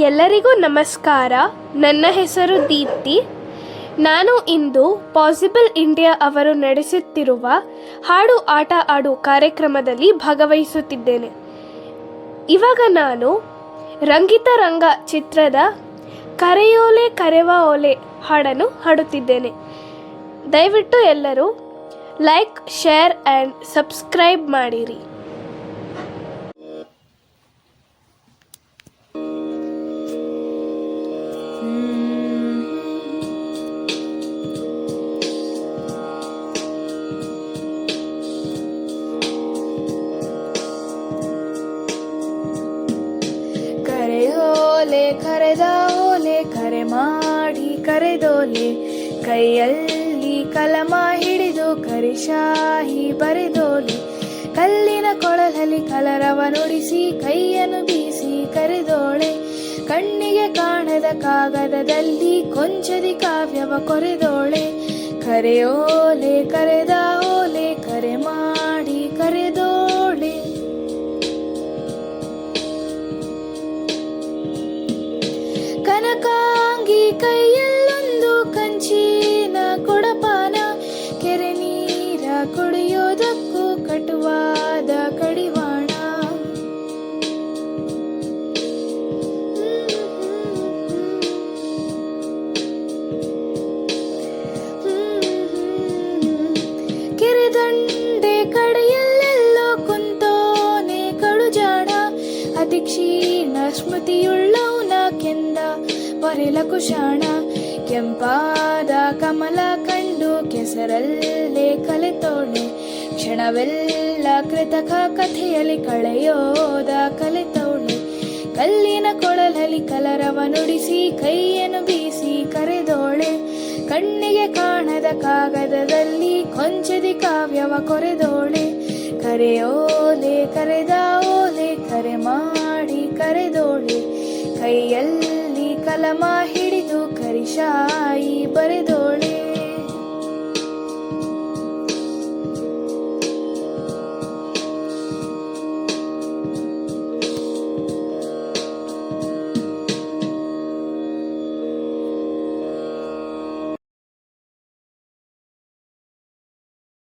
ಎಲ್ಲರಿಗೂ ನಮಸ್ಕಾರ. ನನ್ನ ಹೆಸರು ದೀಪ್ತಿ. ನಾನು ಇಂದು ಪಾಸಿಬಲ್ ಇಂಡಿಯಾ ಅವರು ನಡೆಸುತ್ತಿರುವ ಹಾಡು ಆಟ ಆಡು ಕಾರ್ಯಕ್ರಮದಲ್ಲಿ ಭಾಗವಹಿಸುತ್ತಿದ್ದೇನೆ. ಇವಾಗ ನಾನು ರಂಗಿತ ರಂಗ ಚಿತ್ರದ ಕರೆಯೋಲೆ ಕರೆವ ಓಲೆ ಹಾಡನ್ನು ಹಾಡುತ್ತಿದ್ದೇನೆ. ದಯವಿಟ್ಟು ಎಲ್ಲರೂ ಲೈಕ್, ಶೇರ್ ಆ್ಯಂಡ್ ಸಬ್ಸ್ಕ್ರೈಬ್ ಮಾಡಿರಿ. ಕರೆಯೋಲೆ ಕರೆದ ಓಲೆ ಕರೆ ಮಾಡಿ ಕರೆದೋಲೆ, ಕೈಯಲ್ಲಿ ಕಲಮ ಹಿಡಿದು ಕರಿಶಾಹಿ ಬರೆದೋಲೆ, ಕಲ್ಲಿನ ಕೊಳಲಲ್ಲಿ ಕಲರವ ನುಡಿಸಿ ಕೈಯನ್ನು ಬೀಸಿ ಕರೆದೋಳೆ, ಕಣ್ಣಿಗೆ ಕಾಣದ ಕಾಗದದಲ್ಲಿ ಕೊಂಚದಿ ಕಾವ್ಯವ ಕೊರೆದೋಳೆ. ಕರೆಯೋಲೆ ಕರೆದ ಓಲೆ ಕರೆ ಮಾಡಿ ಕರೆದೋಳೆ. ಕನಕಾಂಗಿ ಕೈಯಲ್ಲೊಂದು ಕಂಚಿನ ಕೊಡಪಾನ, ಕೆರೆ ನೀರ ಕುಡಿಯೋದಕ್ಕೂ ಕಟುವಾದ ಕಡಿವಾಣ. ಕೆರೆದಂಡೆ ಕಡೆಯಲ್ಲೆಲ್ಲೋ ಕುಂತೋನೆ ಕಡುಜಾಣ, ಅತಿ ಕ್ಷೀಣ ಸ್ಮೃತಿಯುಳ್ಳವನ ಕೆಂದ ಬರೆಲ ಕುಶಾಣ. ಕೆಂಪಾದ ಕಮಲ ಕಂಡು ಕೆಸರಲ್ಲೇ ಕಲೆತೋಳೆ, ಕ್ಷಣವೆಲ್ಲ ಕೃತಕ ಕಥೆಯಲ್ಲಿ ಕಳೆಯೋದ ಕಲೆತೋಳೆ, ಕಲ್ಲಿನ ಕೊಳಲಲ್ಲಿ ಕಲರವ ನುಡಿಸಿ ಕೈಯನ್ನು ಬೀಸಿ ಕರೆದೋಳೆ, ಕಣ್ಣಿಗೆ ಕಾಣದ ಕಾಗದದಲ್ಲಿ ಕೊಂಚದಿ ಕಾವ್ಯವ ಕೊರೆದೋಳೆ. ಕರೆಯೋಲೆ ಕರೆದ ಓಲೆ ಕರೆ ಮಾಡಿ ಕರೆದೋಳೆ, ಕೈಯಲ್ಲಿ ಕಲಮ ಹಿಡಿದು ಕರಿಶಾ